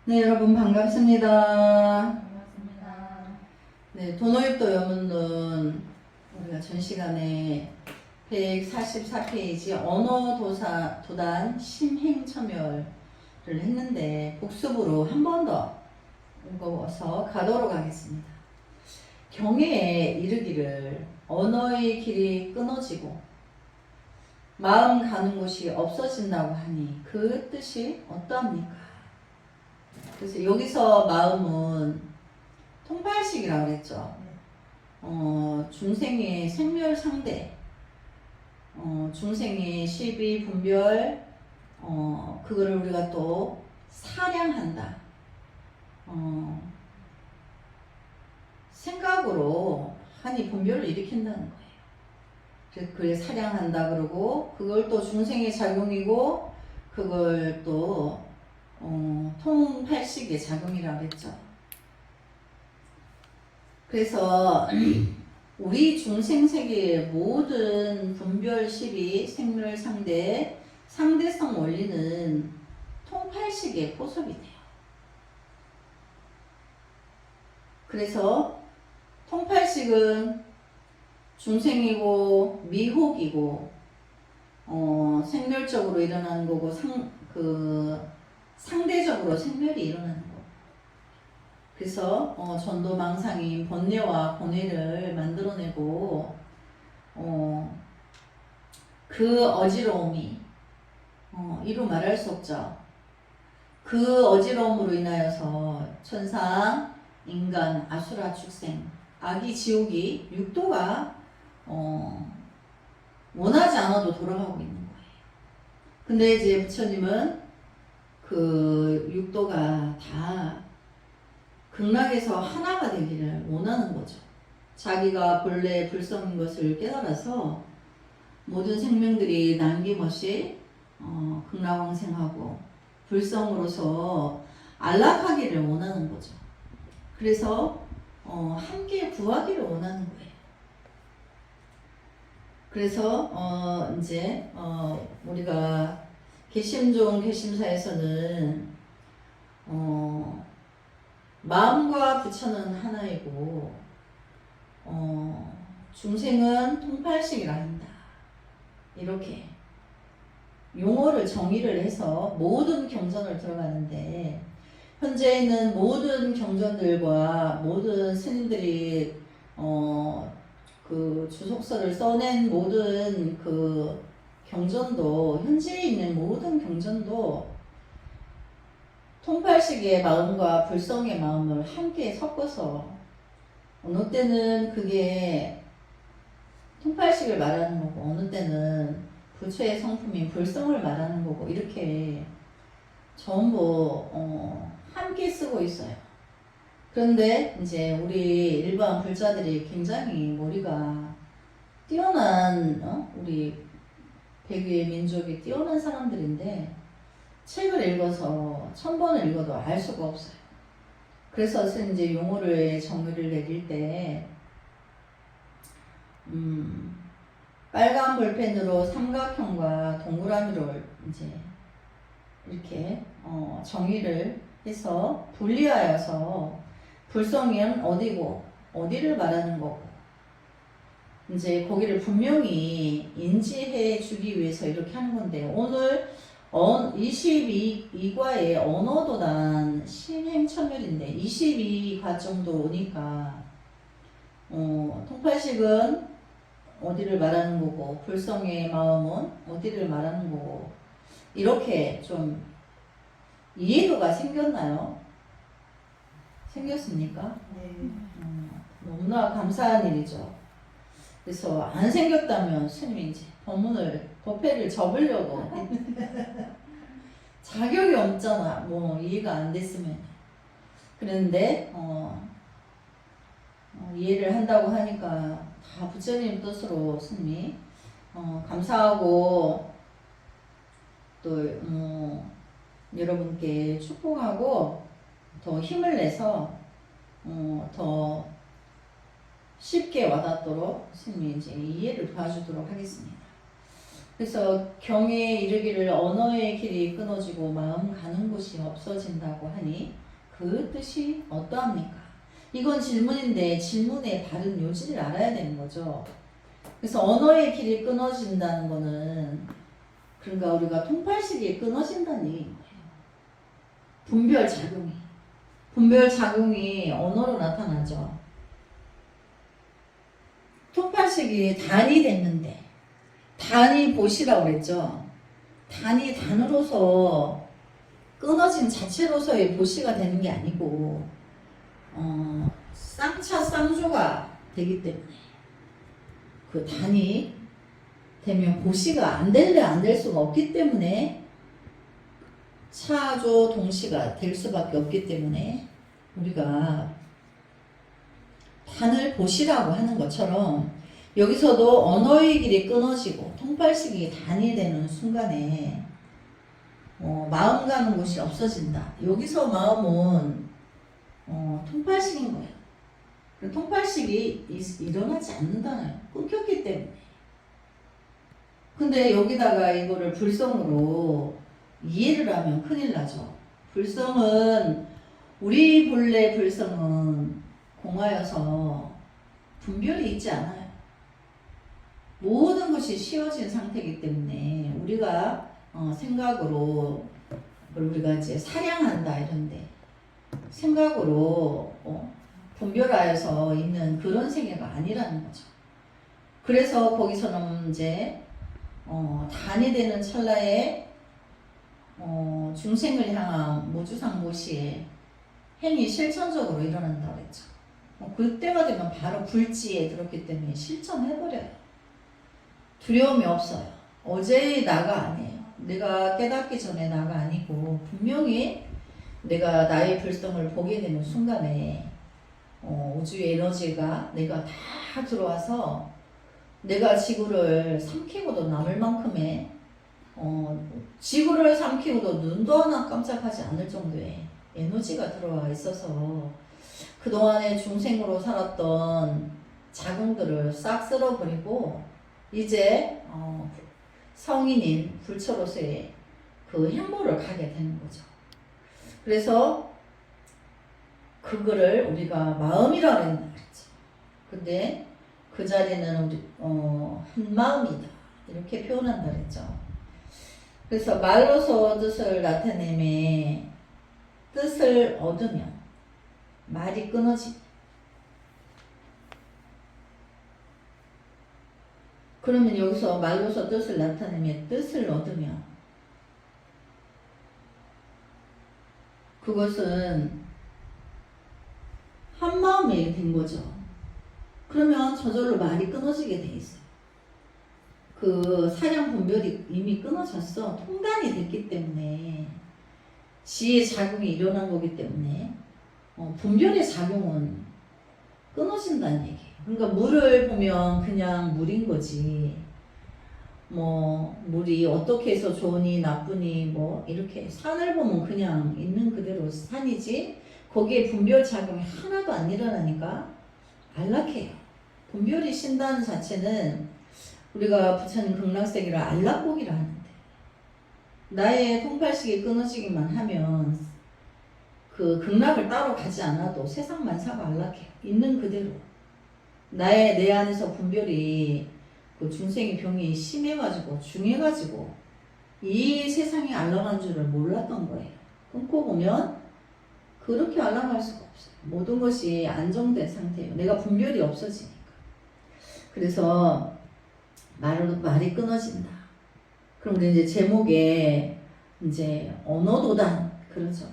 네, 여러분 반갑습니다. 반갑습니다. 네, 도노입도 여문론 우리가 전 시간에 144페이지 언어도사 도단 심행첨열을 했는데 복습으로 한 번 더 읽어서 가도록 하겠습니다. 경애에 이르기를 언어의 길이 끊어지고 마음 가는 곳이 없어진다고 하니 그 뜻이 어떠합니까? 그래서 여기서 마음은 통팔식이라고 그랬죠. 중생의 생멸 상대, 중생의 시비 분별, 그거를 우리가 또 사량한다. 생각으로 하니 분별을 일으킨다는 거예요. 그래서 그걸 사량한다 그러고 그걸 또 중생의 작용이고 그걸 또 통팔식의 작용이라고 했죠. 그래서 우리 중생세계의 모든 분별, 시비, 생멸, 상대, 상대성 원리는 통팔식의 포섭이 돼요. 그래서 통팔식은 중생이고 미혹이고 생멸적으로 일어나는 거고 상대적으로 생멸이 일어나는 거. 그래서 전도망상인 번뇌와 번뇌를 만들어내고 그 어지러움이 이루 말할 수 없죠. 그 어지러움으로 인하여서 천상, 인간, 아수라, 축생, 악이, 지옥이 육도가 원하지 않아도 돌아가고 있는 거예요. 근데 이제 부처님은 그 육도가 다 극락에서 하나가 되기를 원하는 거죠. 자기가 본래 불성인 것을 깨달아서 모든 생명들이 남김없이 극락왕생하고 불성으로서 안락하기를 원하는 거죠. 그래서 함께 구하기를 원하는 거예요. 그래서 이제 우리가 개심종 개심사에서는 마음과 부처는 하나이고 중생은 통팔식이라 한다. 이렇게 용어를 정의를 해서 모든 경전을 들어가는데 현재는 모든 경전들과 모든 스님들이 그 주속서를 써낸 모든 그 경전도 현재에 있는 모든 경전도 통팔식의 마음과 불성의 마음을 함께 섞어서 어느 때는 그게 통팔식을 말하는 거고 어느 때는 부처의 성품인 불성을 말하는 거고 이렇게 전부 함께 쓰고 있어요. 그런데 이제 우리 일반 불자들이 굉장히 머리가 뛰어난 우리 백유의 민족이 뛰어난 사람들인데 책을 읽어서 1000번을 읽어도 알 수가 없어요. 그래서 이제 용어를 정의를 내릴 때 빨간 볼펜으로 삼각형과 동그라미를 이제 이렇게 정의를 해서 분리하여서 불성은 어디고 어디를 말하는 거고 이제 거기를 분명히 인지해 주기 위해서 이렇게 하는 건데 오늘 22과의 언어도단 심행첨멸인데 22과 정도 오니까 통팔식은 어디를 말하는 거고 불성의 마음은 어디를 말하는 거고 이렇게 좀 이해도가 생겼나요? 생겼습니까? 네. 너무나 감사한 일이죠. 그래서 안 생겼다면 스님이 이제 법회를 접으려고 자격이 없잖아. 뭐 이해가 안 됐으면. 그런데 이해를 한다고 하니까 다 부처님 뜻으로 스님이 감사하고 또 여러분께 축복하고 더 힘을 내서 더 쉽게 와닿도록 스님이 이제 이해를 도와주도록 하겠습니다. 그래서 경에 이르기를 언어의 길이 끊어지고 마음 가는 곳이 없어진다고 하니 그 뜻이 어떠합니까? 이건 질문인데 질문의 바른 요지를 알아야 되는 거죠. 그래서 언어의 길이 끊어진다는 거는 그러니까 우리가 통팔식이 끊어진다는 얘기인 거예요. 분별 작용이 언어로 나타나죠. 통팔식이 단이 됐는데 단이 보시라고 그랬죠. 단이 단으로서 끊어진 자체로서의 보시가 되는 게 아니고 쌍차 쌍조가 되기 때문에 그 단이 되면 보시가 안 될래 안 될 수가 없기 때문에 차조 동시가 될 수밖에 없기 때문에 우리가 단을 보시라고 하는 것처럼 여기서도 언어의 길이 끊어지고 통팔식이 단이 되는 순간에 마음 가는 곳이 없어진다. 여기서 마음은 통팔식인 거예요. 통팔식이 일어나지 않는다는 끊겼기 때문에. 근데 여기다가 이거를 불성으로 이해를 하면 큰일 나죠. 불성은 우리 본래 불성은 공하여서 분별이 있지 않아요. 모든 것이 쉬워진 상태이기 때문에 우리가 생각으로 우리가 이제 사량한다 이런데 생각으로 분별하여서 있는 그런 세계가 아니라는 거죠. 그래서 거기서는 이제 단이 되는 찰나에 중생을 향한 무주상모시의 행위 실천적으로 일어난다고 했죠. 그때가 되면 바로 불지에 들었기 때문에 실천해버려요. 두려움이 없어요. 어제의 나가 아니에요. 내가 깨닫기 전에 나가 아니고 분명히 내가 나의 불성을 보게 되는 순간에 우주의 에너지가 내가 다 들어와서 내가 지구를 삼키고도 남을 만큼의 지구를 삼키고도 눈도 하나 깜짝하지 않을 정도의 에너지가 들어와 있어서 그동안에 중생으로 살았던 자궁들을 싹 쓸어버리고 이제 성인인 불처로서의 그 행보를 가게 되는 거죠. 그래서 그거를 우리가 마음이라고 했나 그랬죠. 근데 그 자리는 우리 한 마음이다 이렇게 표현한다 그랬죠. 그래서 말로서 뜻을 나타내매 뜻을 얻으면 말이 끊어지. 그러면 여기서 말로서 뜻을 나타내며 뜻을 얻으면 그것은 한 마음이 된 거죠. 그러면 저절로 말이 끊어지게 돼 있어요. 그 사량 분별이 이미 끊어졌어. 통단이 됐기 때문에 지의 작용이 일어난 거기 때문에 분별의 작용은 끊어진다는 얘기예요. 그러니까 물을 보면 그냥 물인 거지. 물이 어떻게 해서 좋으니 나쁘니 이렇게 산을 보면 그냥 있는 그대로 산이지 거기에 분별 작용이 하나도 안 일어나니까 안락해요. 분별이 쉰다는 자체는 우리가 부처님 극락세계를 안락곡이라 하는데 나의 통팔식이 끊어지기만 하면 그 극락을 따로 가지 않아도 세상 만사가 안락해요. 있는 그대로 내 안에서 분별이 그 중생의 병이 심해가지고 중해가지고 이 세상이 안락한 줄을 몰랐던 거예요. 끊고 보면 그렇게 안락할 수가 없어요. 모든 것이 안정된 상태예요. 내가 분별이 없어지니까. 그래서 말이 끊어진다. 그럼 이제 제목에 이제 언어도단 그러죠.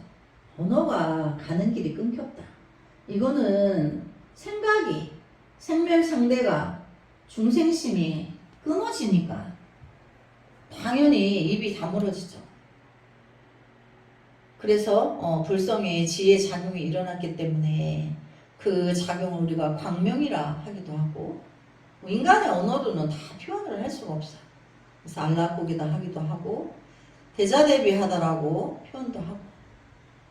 언어가 가는 길이 끊겼다. 이거는 생각이 생멸상대가 중생심이 끊어지니까 당연히 입이 다물어지죠. 그래서 불성의 지혜 작용이 일어났기 때문에 그 작용을 우리가 광명이라 하기도 하고 인간의 언어로는 다 표현을 할 수가 없어요. 그래서 안락곡이다 하기도 하고 대자대비하다라고 표현도 하고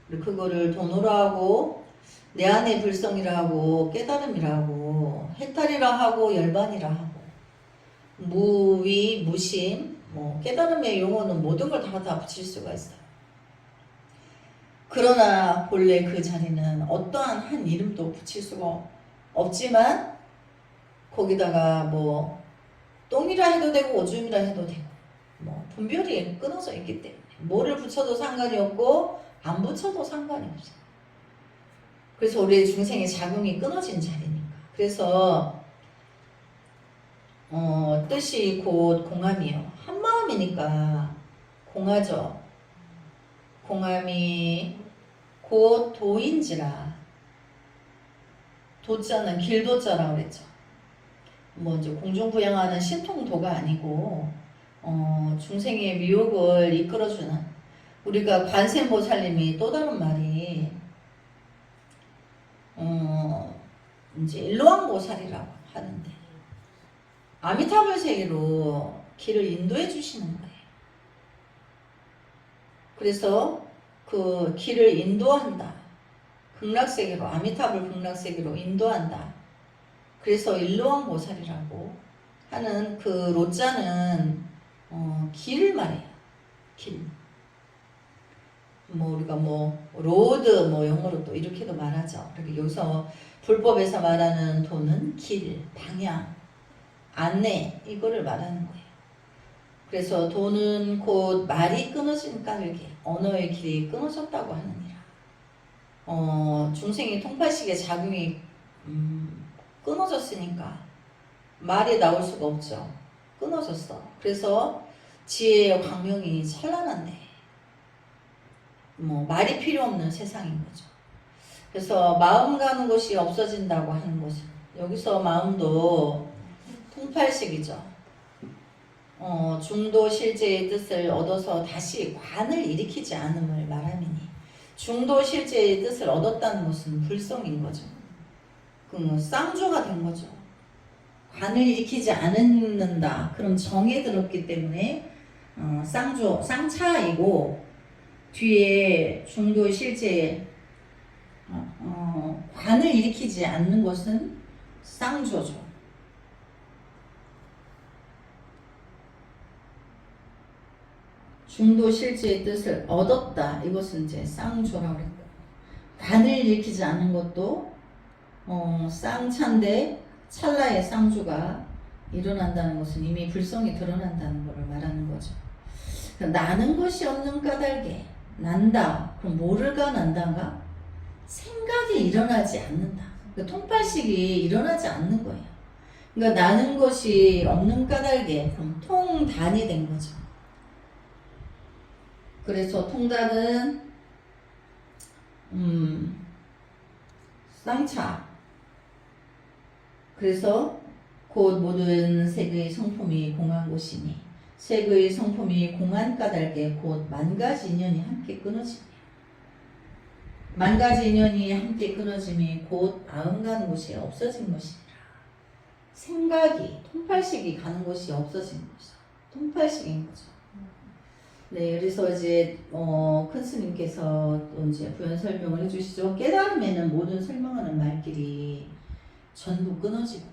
그거를 도노라 하고 내 안의 불성이라 하고 깨달음이라 하고 해탈이라 하고 열반이라 하고 무위 무심 뭐 깨달음의 용어는 모든 걸 다 붙일 수가 있어요. 그러나 본래 그 자리는 어떠한 한 이름도 붙일 수가 없지만 거기다가 뭐 똥이라 해도 되고 오줌이라 해도 되고 뭐 분별이 끊어져 있기 때문에 뭐를 붙여도 상관이 없고 안 붙여도 상관이 없어요. 그래서 우리의 중생의 작용이 끊어진 자리니까. 그래서 뜻이 곧 공함이요. 한 마음이니까 공하죠. 공함이 곧 도인지라. 도자는 길도자라고 그랬죠. 뭐 이제 공중부양하는 신통도가 아니고 중생의 미혹을 이끌어주는, 우리가 관세음보살님이 또 다른 말이 이제 일로왕보살이라고 하는데 아미타불 세계로 길을 인도해 주시는 거예요. 그래서 그 길을 인도한다. 극락세계로, 아미타불 극락세계로 인도한다. 그래서 일로왕보살이라고 하는 그 로자는 길 말이에요. 길. 뭐 우리가 뭐 로드 뭐 영어로 또 이렇게도 말하죠. 그렇게 여기서 불법에서 말하는 도는 길, 방향, 안내 이거를 말하는 거예요. 그래서 도는 곧 말이 끊어진 까닭에 언어의 길이 끊어졌다고 하느니라. 중생의 통팔식의 작용이 끊어졌으니까 말이 나올 수가 없죠. 끊어졌어. 그래서 지혜의 광명이 찬란한데 뭐 말이 필요 없는 세상인 거죠. 그래서 마음 가는 곳이 없어진다고 하는 것은 여기서 마음도 통팔식이죠. 중도 실제의 뜻을 얻어서 다시 관을 일으키지 않음을 말함이니, 중도 실제의 뜻을 얻었다는 것은 불성인 거죠. 그 쌍조가 된 거죠. 관을 일으키지 않는다. 그럼 정에 들었기 때문에 쌍조, 쌍차이고, 뒤에 중도 실제 관을 일으키지 않는 것은 쌍조죠. 중도 실제의 뜻을 얻었다. 이것은 이제 쌍조라고 그랬고, 관을 일으키지 않는 것도 쌍차인데 찰나의 쌍조가 일어난다는 것은 이미 불성이 드러난다는 것을 말하는 거죠. 나는 것이 없는 까닭에 난다. 그럼 뭐를가 난다가? 생각이 일어나지 않는다. 그러니까 통팔식이 일어나지 않는 거예요. 그러니까 나는 것이 없는 까닭에 그럼 통단이 된 거죠. 그래서 통단은 쌍차. 그래서 곧 모든 색의 성품이 공한 곳이니 색의 성품이 공한 까닭에 곧 만가지 인연이 함께 끊어지며, 만가지 인연이 함께 끊어짐이 곧 아음 가는 곳이 없어진 것이니라. 생각이 통팔식이 가는 곳이 없어진 거죠. 통팔식인 거죠. 네, 그래서 이제 큰 스님께서 또 이제 부연 설명을 해주시죠. 깨달음에는 모든 설명하는 말길이 전부 끊어지고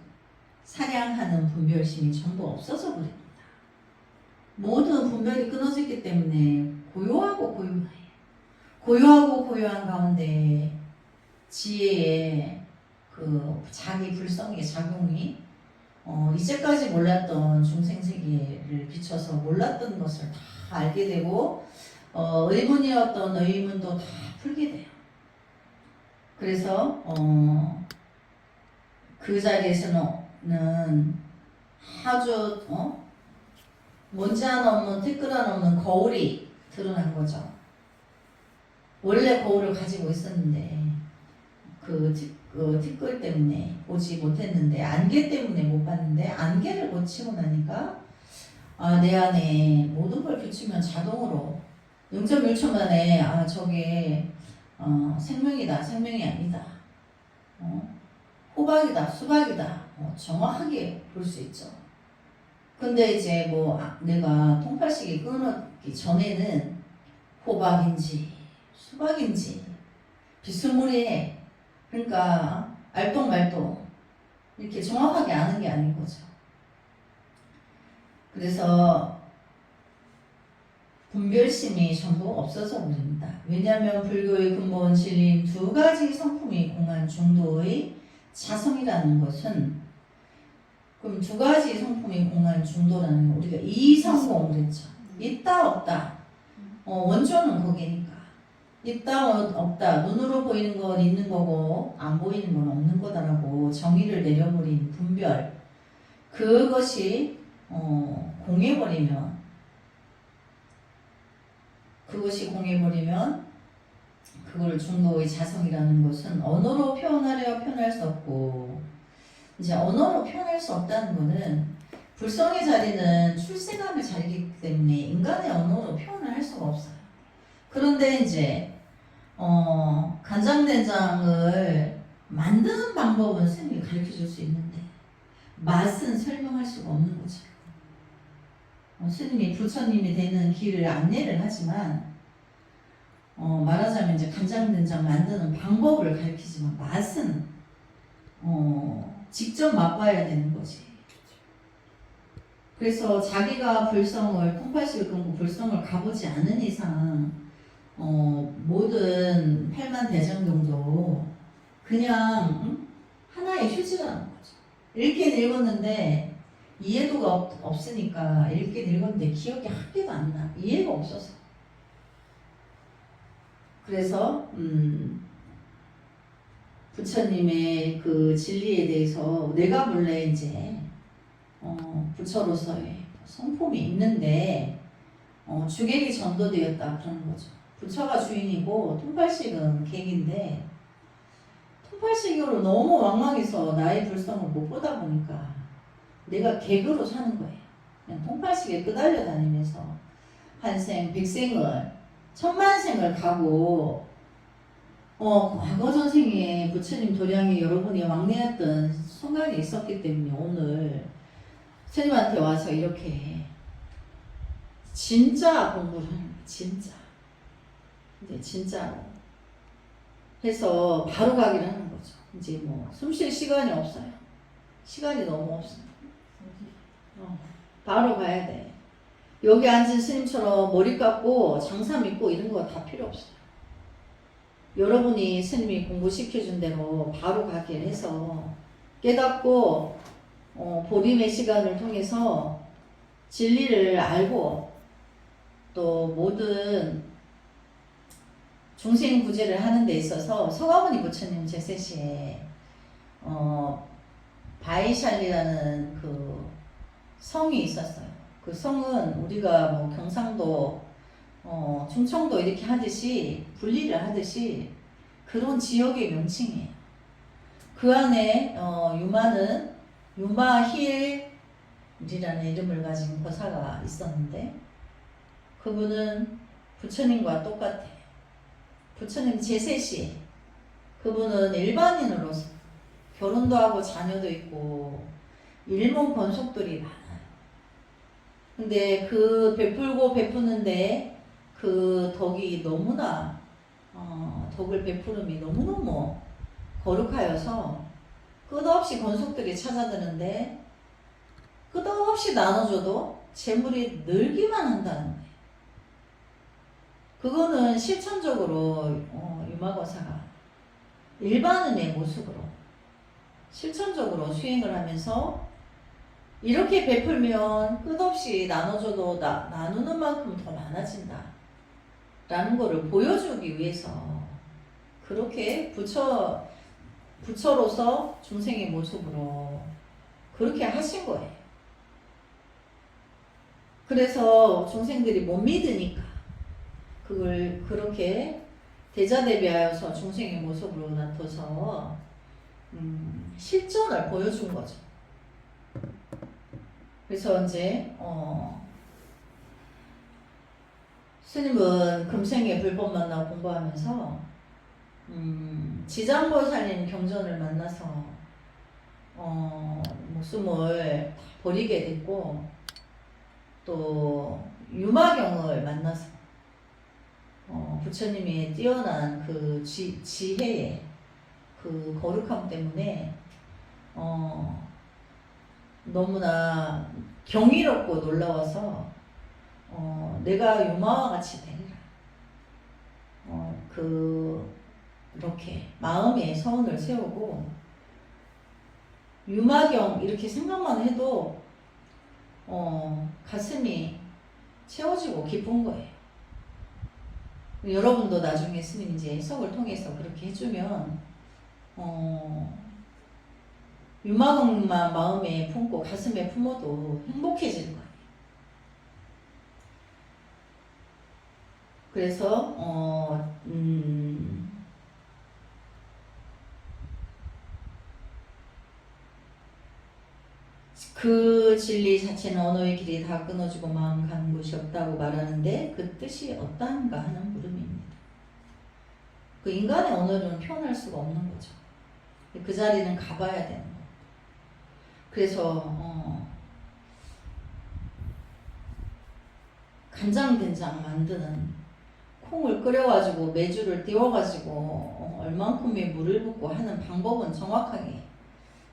사량하는 분별심이 전부 없어져 버립니다. 모든 분별이 끊어지기 때문에 고요하고 고요해요. 고요하고 고요한 가운데 지혜의 그 자기 불성의 작용이 이제까지 몰랐던 중생세계를 비춰서 몰랐던 것을 다 알게 되고 의문이었던 의문도 다 풀게 돼요. 그래서 그 자리에서는 아주 먼지 하나 없는 티끌 하나 없는 거울이 드러난 거죠. 원래 거울을 가지고 있었는데 그 티끌 때문에 보지 못했는데, 안개 때문에 못 봤는데 안개를 고치고 나니까 내 안에 모든 걸 비추면 자동으로 0.1초 만에 저게 생명이다, 생명이 아니다, 호박이다, 수박이다, 정확하게 볼 수 있죠. 근데 이제 내가 통팔식이 끊어기 전에는 호박인지 수박인지 비스무리해. 그러니까 알똥말똥 이렇게 정확하게 아는 게 아닌 거죠. 그래서 분별심이 전부 없어져 버립니다. 왜냐하면 불교의 근본 진리인 두 가지 성품이 공한 중도의 자성이라는 것은, 그럼 두 가지 성품이 공한 중도라는 거 우리가 이성공 그랬죠. 있다 없다. 원조는 거기니까. 있다 없다. 눈으로 보이는 건 있는 거고 안 보이는 건 없는 거다라고 정의를 내려버린 분별. 그것이 공해버리면, 그걸 중도의 자성이라는 것은 언어로 표현하려 표현할 수 없고, 이제 언어로 표현할 수 없다는 거는 불성의 자리는 출세감의 자리이기 때문에 인간의 언어로 표현을 할 수가 없어요. 그런데 이제 간장된장을 만드는 방법은 스님이 가르쳐 줄 수 있는데 맛은 설명할 수가 없는 거죠. 스님이 부처님이 되는 길을 안내를 하지만 말하자면 이제 간장된장 만드는 방법을 가르치지만 맛은 직접 맛봐야 되는 거지. 그래서 자기가 불성을 통팔식을 끊고 불성을 가보지 않은 이상 모든 팔만대장경도 그냥 하나의 휴지라는 거죠. 읽긴 읽었는데 이해도가 없으니까 읽긴 읽었는데 기억이 한 개도 안 나. 이해가 없어서. 그래서 부처님의 그 진리에 대해서 내가 원래 이제 부처로서의 성품이 있는데 주객이 전도되었다 그러는 거죠. 부처가 주인이고 통팔식은 객인데, 통팔식으로 너무 왕왕해서 나의 불성을 못 보다 보니까 내가 객으로 사는 거예요. 그냥 통팔식에 끄달려 다니면서 한생, 백생을, 천만생을 가고 과거 전생에 부처님 도량에 여러분이 왕래했던 순간이 있었기 때문에 오늘 스님한테 와서 이렇게 진짜 공부를 하는 거예요. 진짜. 이제 진짜로 해서 바로 가기를 하는 거죠. 이제 뭐 숨 쉴 시간이 없어요. 시간이 너무 없어요. 바로 가야 돼. 여기 앉은 스님처럼 머리 깎고 장사 믿고 이런 거 다 필요 없어요. 여러분이 스님이 공부시켜준 대로 바로 가기를 해서 깨닫고 보림의 시간을 통해서 진리를 알고 또 모든 중생 구제를 하는 데 있어서 서가모니 부처님 제세시에 바이샬리라는 그 성이 있었어요. 그 성은 우리가 뭐 경상도, 충청도 이렇게 하듯이 분리를 하듯이 그런 지역의 명칭이에요. 그 안에 유마는 유마힐이라는 이름을 가진 보사가 있었는데 그분은 부처님과 똑같아요. 부처님 제세시 그분은 일반인으로서 결혼도 하고 자녀도 있고 일문 권속들이 많아요. 근데 그 베풀고 베푸는데 그 덕이 너무나 덕을 베푸름이 너무너무 거룩하여서 끝없이 권속들이 찾아드는데 끝없이 나눠줘도 재물이 늘기만 한다는 거예요. 그거는 실천적으로 유마거사가 일반인의 모습으로 실천적으로 수행을 하면서 이렇게 베풀면 끝없이 나눠줘도 나누는 만큼 더 많아진다 라는 거를 보여주기 위해서 그렇게 부처로서 중생의 모습으로 그렇게 하신 거예요. 그래서 중생들이 못 믿으니까 그걸 그렇게 대자대비하여서 중생의 모습으로 나타서 실전을 보여준 거죠. 그래서 이제 스님은 금생에 불법 만나 공부하면서 지장보살님 경전을 만나서 목숨을 다 버리게 됐고 또 유마경을 만나서 부처님의 뛰어난 그 지혜의 그 거룩함 때문에 너무나 경이롭고 놀라워서 내가 유마와 같이 되리라. 이렇게 마음에 서원을 세우고 유마경 이렇게 생각만 해도 가슴이 채워지고 기쁜 거예요. 여러분도 나중에 스님 이제 해석을 통해서 그렇게 해주면 유마경만 마음에 품고 가슴에 품어도 행복해질 거예요. 그래서 그 진리 자체는 언어의 길이 다 끊어지고 마음 가는 곳이 없다고 말하는데 그 뜻이 어떠한가 하는 물음입니다. 그 인간의 언어로는 표현할 수가 없는 거죠. 그 자리는 가봐야 되는 거. 그래서 간장된장 만드는 콩을 끓여가지고 메주를 띄워가지고 얼만큼의 물을 붓고 하는 방법은 정확하게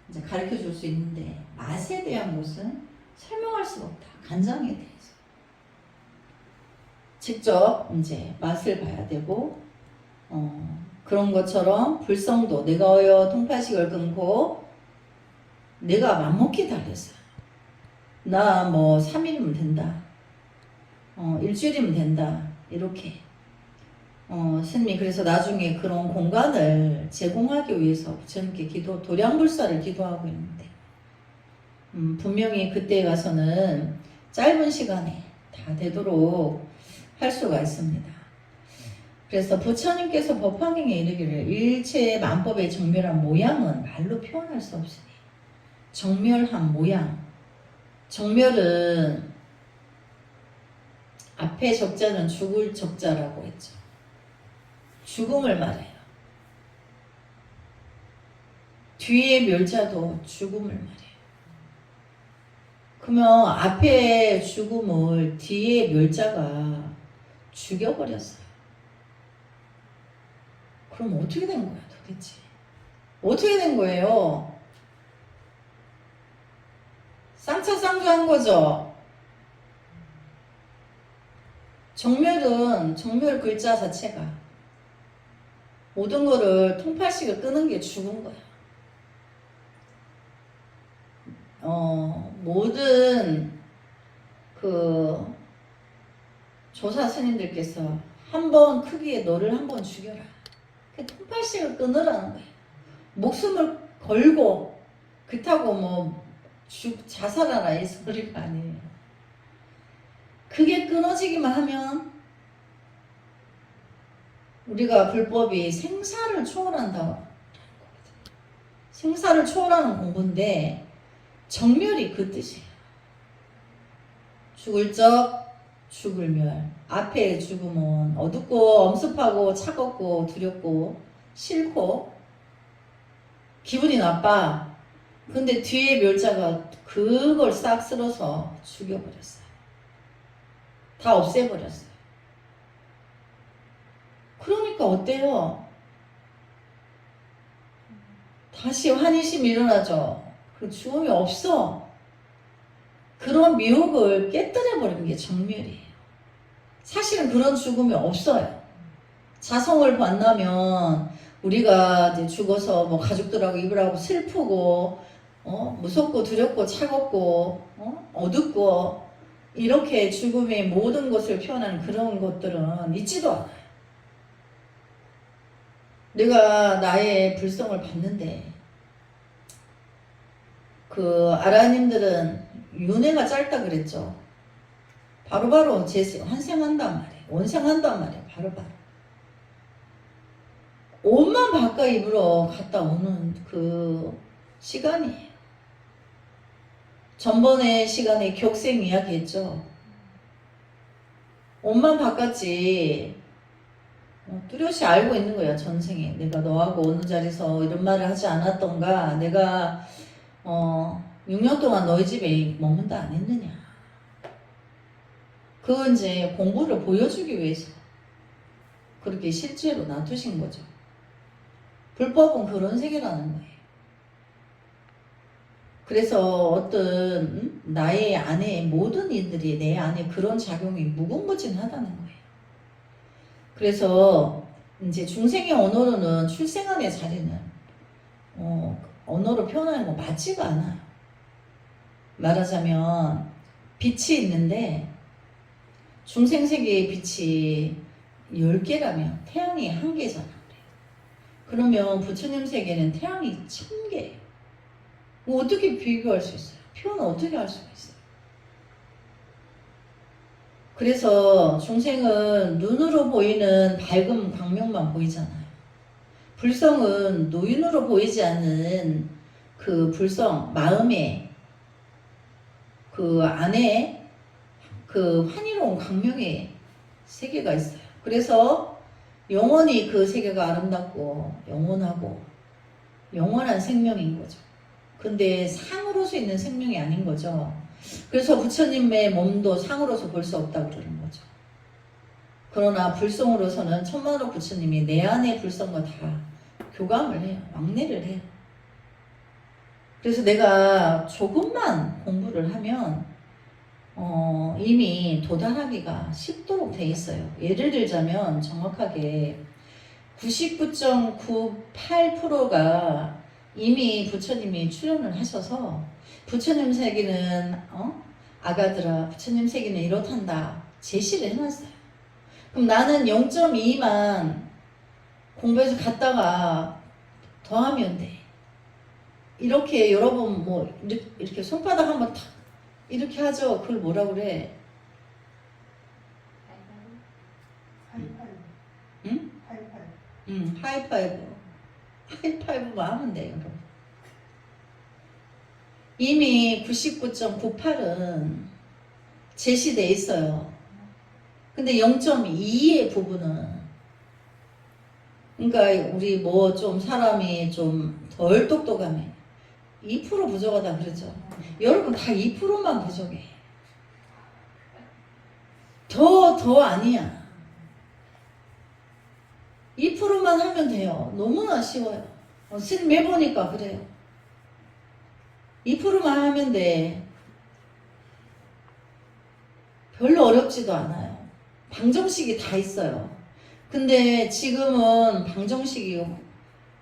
이제 가르쳐 줄 수 있는데 맛에 대한 것은 설명할 수가 없다. 간장에 대해서 직접 이제 맛을 봐야 되고 그런 것처럼 불성도 내가 통파식을 끊고 내가 맘먹기 달렸어. 나 뭐 3일이면 된다. 일주일이면 된다. 이렇게 스님이 그래서 나중에 그런 공간을 제공하기 위해서 부처님께 도량불사를 기도하고 있는데 분명히 그때 가서는 짧은 시간에 다 되도록 할 수가 있습니다. 그래서 부처님께서 법화경에 이르기를 일체의 만법의 정멸한 모양은 말로 표현할 수 없으니 정멸한 모양. 정멸은 앞에 적자는 죽을 적자라고 했죠. 죽음을 말해요. 뒤에 멸자도 죽음을 말해요. 그러면 앞에 죽음을 뒤에 멸자가 죽여버렸어요. 그럼 어떻게 된 거야 도대체? 어떻게 된 거예요? 쌍차쌍조한 거죠. 정멸 글자 자체가 모든 거를 통팔식을 끄는 게 죽은 거야. 모든 그 조사 스님들께서 한번 크기에 너를 한번 죽여라. 통팔식을 끊으라는 거야. 목숨을 걸고 그렇다고 뭐 자살하라 이 소리가 아니에요. 그게 끊어지기만 하면 우리가 불법이 생사를 초월한다. 생사를 초월하는 공부인데 정멸이 그 뜻이에요. 죽을 적 죽을 멸. 앞에 죽음은 어둡고 엄습하고 차갑고 두렵고 싫고 기분이 나빠. 근데 뒤에 멸자가 그걸 싹 쓸어서 죽여버렸어요. 다 없애버렸어요. 그러니까 어때요? 다시 환희심이 일어나죠. 그 죽음이 없어. 그런 미혹을 깨뜨려버리는 게 정멸이에요. 사실은 그런 죽음이 없어요. 자성을 만나면 우리가 이제 죽어서 뭐 가족들하고 이별하고 슬프고 무섭고 두렵고 차갑고 어둡고 이렇게 죽음의 모든 것을 표현하는 그런 것들은 있지도 않아요. 내가 나의 불성을 봤는데 그 아라님들은 윤회가 짧다 그랬죠. 바로바로 환생한단 말이에요. 원생한단 말이에요. 바로바로. 옷만 바꿔 입으러 갔다 오는 그 시간이에요. 전번에 시간에 격생 이야기 했죠. 옷만 바꿨지 뚜렷이 알고 있는 거야. 전생에 내가 너하고 어느 자리에서 이런 말을 하지 않았던가, 내가 6년 동안 너희 집에 머문다 안 했느냐. 그 이제 공부를 보여주기 위해서 그렇게 실제로 놔두신 거죠. 불법은 그런 세계라는 거예요. 그래서 어떤 나의 안에 모든 이들이 내 안에 그런 작용이 무궁무진하다는 거예요. 그래서 이제 중생의 언어로는 출생안의 자리는 언어로 표현하는 거 맞지가 않아요. 말하자면 빛이 있는데 중생세계의 빛이 10개라면 태양이 1개잖아. 그러면 부처님 세계는 태양이 1000개예요. 뭐 어떻게 비교할 수 있어요? 표현을 어떻게 할 수가 있어요? 그래서 중생은 눈으로 보이는 밝은 광명만 보이잖아요. 불성은 노인으로 보이지 않는 그 불성, 마음의 그 안에 그 환희로운 광명의 세계가 있어요. 그래서 영원히 그 세계가 아름답고 영원하고 영원한 생명인 거죠. 근데 상으로서 있는 생명이 아닌 거죠. 그래서 부처님의 몸도 상으로서 볼 수 없다고 그러는 거죠. 그러나 불성으로서는 천만호 부처님이 내 안의 불성과 다 교감을 해요. 왕래를 해요. 그래서 내가 조금만 공부를 하면 이미 도달하기가 쉽도록 돼 있어요. 예를 들자면 정확하게 99.98%가 이미 부처님이 출연을 하셔서 부처님 세계는 아가들아 부처님 세계는 이렇단다 제시를 해놨어요. 그럼 나는 0.2만 공부해서 갔다가 더하면 돼. 이렇게 여러분 뭐 이렇게 손바닥 한번 탁 이렇게 하죠. 그걸 뭐라 그래? 응? 하이파이브. 하이파이브만 하면 돼요. 이미 99.98은 제시돼 있어요. 근데 0.2의 부분은 그러니까 우리 뭐 좀 사람이 좀 덜 똑똑하면 2% 부족하다 그러죠. 여러분 다 2%만 부족해. 더 아니야. 2%만 하면 돼요. 너무나 쉬워요. 스님 해보니까 그래요. 2%만 하면 돼. 별로 어렵지도 않아요. 방정식이 다 있어요. 근데 지금은 방정식이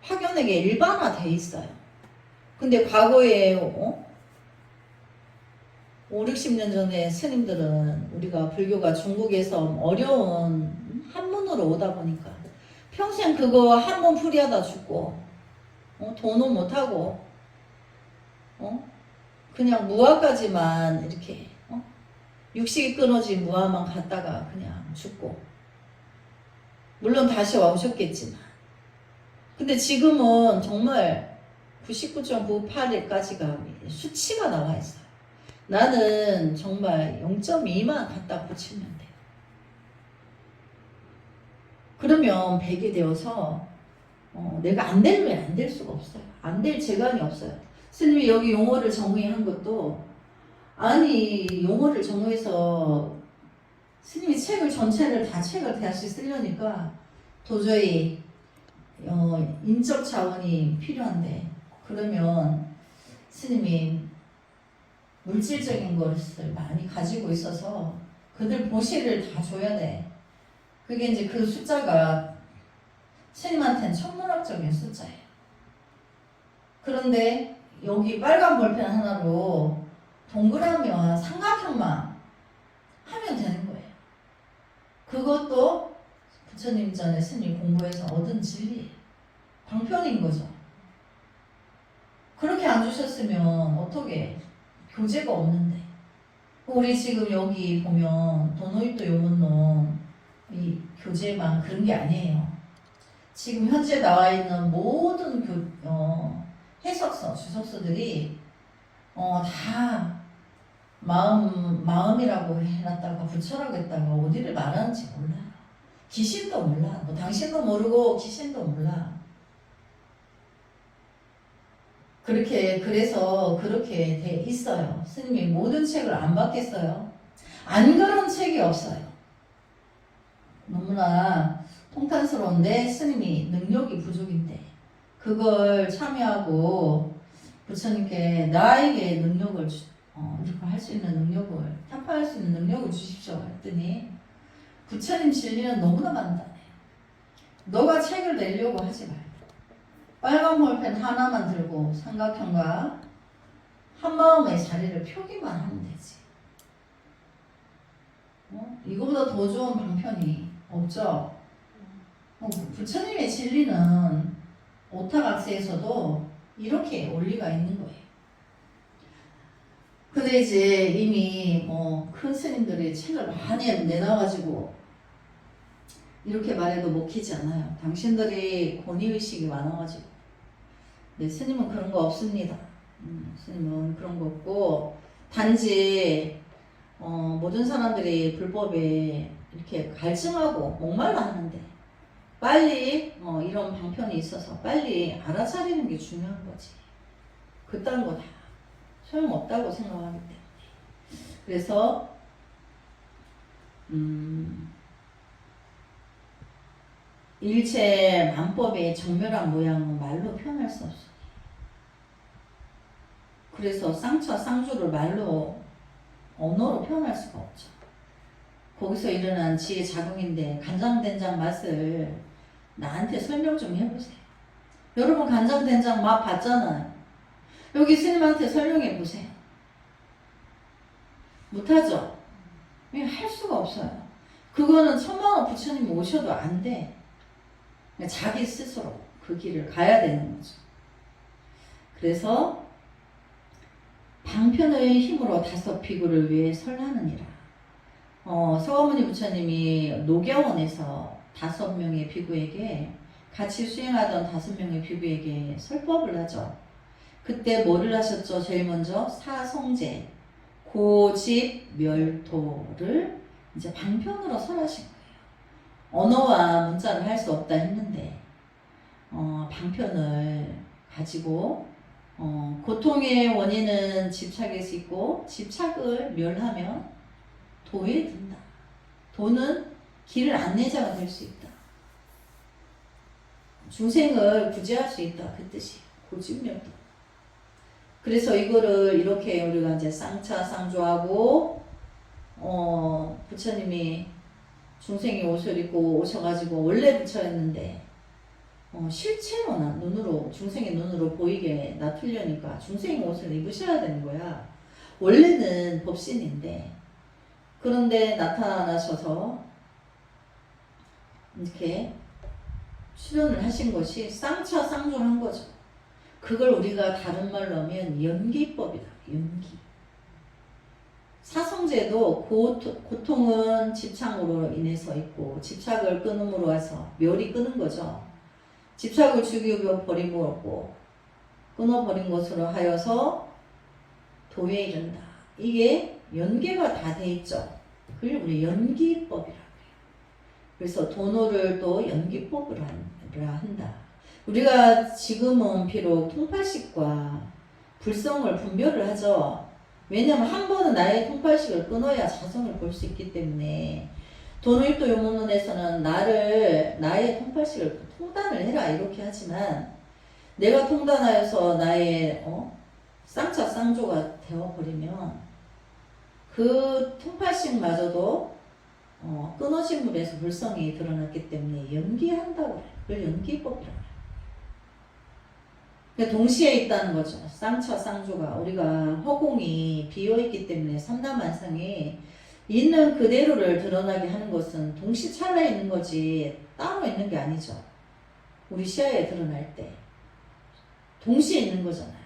확연하게 일반화돼 있어요. 근데 과거에 5, 60년 전에 스님들은 우리가 불교가 중국에서 어려운 한문으로 오다 보니까 평생 그거 한문 풀이하다 죽고 돈은 못하고 그냥 무아까지만 이렇게 육식이 끊어진 무아만 갔다가 그냥 죽고 물론 다시 와오셨겠지만 근데 지금은 정말 99.98까지가 수치가 나와 있어요. 나는 정말 0.2만 갖다 붙이면 돼요. 그러면 100이 되어서 내가 안 되면 안 될 수가 없어요. 안 될 재간이 없어요. 스님이 여기 용어를 정의한 것도 아니 용어를 정의해서 스님이 책을 전체를 다 책을 다시 쓰려니까 도저히 인적 자원이 필요한데 그러면 스님이 물질적인 것을 많이 가지고 있어서 그들 보시를 다 줘야 돼. 그게 이제 그 숫자가 스님한테는 천문학적인 숫자예요. 그런데 여기 빨간 볼펜 하나로 동그라미와 삼각형만 하면 되는 거예요. 그것도 부처님 전에 스님 공부해서 얻은 진리예요. 방편인 거죠. 그렇게 안 주셨으면 어떻게 교재가 없는데 우리 지금 여기 보면 도노이토 요문론 이 교재만 그런 게 아니에요. 지금 현재 나와 있는 모든 해석서, 주석서들이 다 마음이라고 해놨다가 부처라고 했다가 어디를 말하는지 몰라. 귀신도 몰라. 뭐 당신도 모르고 귀신도 몰라. 그래서 그렇게 돼 있어요. 스님이 모든 책을 안 받겠어요. 안 그런 책이 없어요. 너무나 통탄스러운데 스님이 능력이 부족인데 그걸 참여하고 부처님께 나에게 능력을 이렇게 할 수 있는 능력을 타파할 수 있는 능력을 주십시오 했더니 부처님 진리는 너무나 간단해. 너가 책을 내려고 하지 말고 빨간 볼펜 하나만 들고 삼각형과 한마음의 자리를 펴기만 하면 되지. 이거보다 더 좋은 방편이 없죠. 부처님의 진리는 오타각세에서도 이렇게 원리가 있는 거예요. 근데 이제 이미 큰 스님들이 책을 많이 내놔가지고 이렇게 말해도 먹히지 않아요. 당신들이 권위의식이 많아가지고. 네, 스님은 그런 거 없습니다. 스님은 그런 거 없고 단지 모든 사람들이 불법에 이렇게 갈증하고 목말라 하는데 빨리 이런 방편이 있어서 빨리 알아차리는 게 중요한 거지. 그딴 거 다 소용없다고 생각하기 때문에. 그래서 일체 만법의 정멸한 모양은 말로 표현할 수 없어. 그래서 쌍차 쌍주를 말로 언어로 표현할 수가 없죠. 거기서 일어난 지혜 작용인데 간장된장 맛을 나한테 설명 좀 해보세요. 여러분 간장된장 맛 봤잖아요. 여기 스님한테 설명해 보세요. 못하죠? 할 수가 없어요. 그거는 천만원 부처님이 오셔도 안 돼. 자기 스스로 그 길을 가야 되는 거죠. 그래서 방편의 힘으로 5 비구를 위해 설하느니라. 서가모니 부처님이 녹야원에서 5명의 비구에게 같이 수행하던 5명의 비구에게 설법을 하죠. 그때 뭐를 하셨죠? 제일 먼저 사성제, 고집, 멸도를 이제 방편으로 설하신 거예요. 언어와 문자를 할 수 없다 했는데 방편을 가지고 고통의 원인은 집착에서 있고 집착을 멸하면 도에 든다. 도는 길을 안내자가 될 수 있다. 중생을 구제할 수 있다. 그 뜻이에요. 고집멸도. 그래서 이거를 이렇게 우리가 이제 쌍차 쌍조하고 부처님이 중생이 옷을 입고 오셔가지고 원래 부처였는데 실체로는 눈으로 중생의 눈으로 보이게 놔두려니까 중생의 옷을 입으셔야 되는 거야. 원래는 법신인데 그런데 나타나셔서 이렇게 출연을 하신 것이 쌍차 쌍조를 한 거죠. 그걸 우리가 다른 말로 하면 연기법이다. 연기. 사성제도 고통은 집착으로 인해서 있고 집착을 끊음으로 해서 멸이 끊은 거죠. 집착을 죽여 버리고 끊어버린 것으로 하여서 도에 이른다. 이게 연계가 다 돼 있죠. 그걸 우리 연기법이라고 해요. 그래서 도노를 또 연기법으로 한다. 우리가 지금은 비록 통팔식과 불성을 분별을 하죠. 왜냐하면 한 번은 나의 통팔식을 끊어야 자성을 볼 수 있기 때문에 도노입도 요문론에서는 나의 통팔식을 통단을 해라 이렇게 하지만 내가 통단하여서 나의 쌍차 쌍조가 되어버리면 그 통팔식마저도 끊어진 물에서 불성이 드러났기 때문에 연기한다고 해요. 그걸 연기법이라고 해요. 그러니까 동시에 있다는 거죠. 쌍차 쌍조가 우리가 허공이 비어있기 때문에 삼라만상이 있는 그대로를 드러나게 하는 것은 동시찰나에 있는 거지 따로 있는 게 아니죠. 우리 시야에 드러날 때 동시에 있는 거잖아요.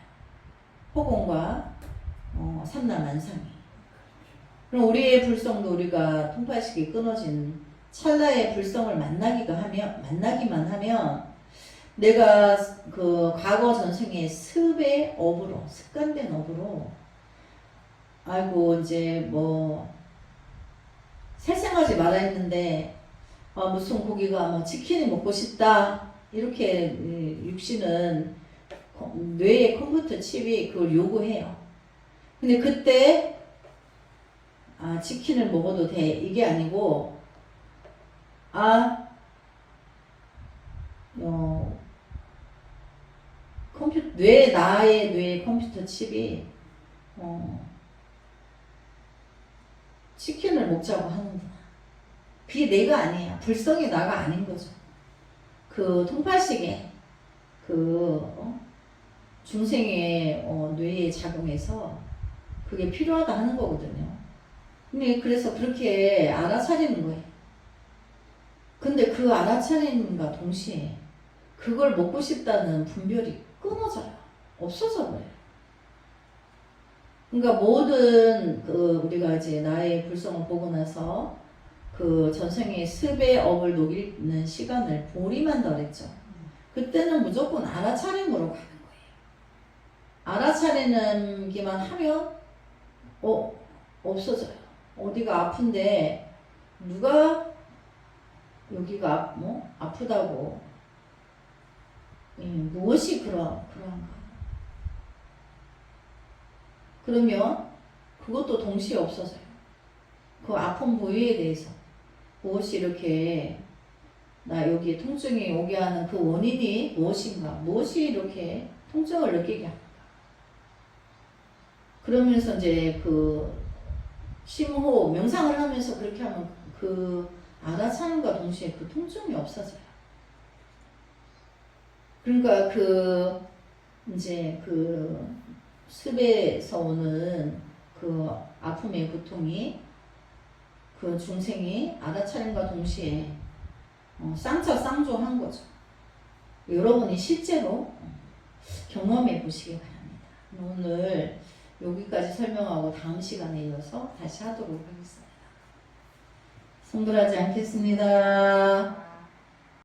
허공과 삼라만상이. 그럼 우리의 불성도 우리가 통팔식이 끊어진 찰나의 불성을 만나기만 하면 내가 그 과거 전생의 습의 업으로 습관된 업으로 아이고 이제 뭐 살생하지 말아 했는데 무슨 고기가 치킨이 먹고 싶다 이렇게 육신은 뇌의 컴퓨터 칩이 그걸 요구해요. 근데 그때 치킨을 먹어도 돼 이게 아니고 나의 뇌 컴퓨터 칩이 치킨을 먹자고 하는구나. 그게 내가 아니야. 불성이 나가 아닌 거죠. 그 통팔식에 중생의 뇌에 작용해서 그게 필요하다 하는 거거든요. 근데 그래서 그렇게 알아차리는 거예요. 근데 그 알아차림과 동시에 그걸 먹고 싶다는 분별이 끊어져요. 없어져 버려요. 그러니까 모든 우리가 이제 나의 불성을 보고 나서 그 전생의 습의 업을 녹이는 시간을 보리만다 그랬죠. 그때는 무조건 알아차림으로 가는 거예요. 알아차리기만 하면 없어져요. 어디가 아픈데 누가 여기가 아프다고 무엇이 그런가? 그러면 그것도 동시에 없어져요. 그 아픈 부위에 대해서 무엇이 이렇게 나 여기에 통증이 오게 하는 그 원인이 무엇인가? 무엇이 이렇게 통증을 느끼게 하는가? 그러면서 이제 그 심호흡, 명상을 하면서 그렇게 하면 그 알아차림과 동시에 그 통증이 없어져요. 그러니까 이제 습에서 오는 그 아픔의 고통이 그 중생이 알아차림과 동시에 쌍처쌍조한 거죠. 여러분이 실제로 경험해 보시기 바랍니다. 오늘 여기까지 설명하고 다음 시간에 이어서 다시 하도록 하겠습니다. 송돌하지 않겠습니다.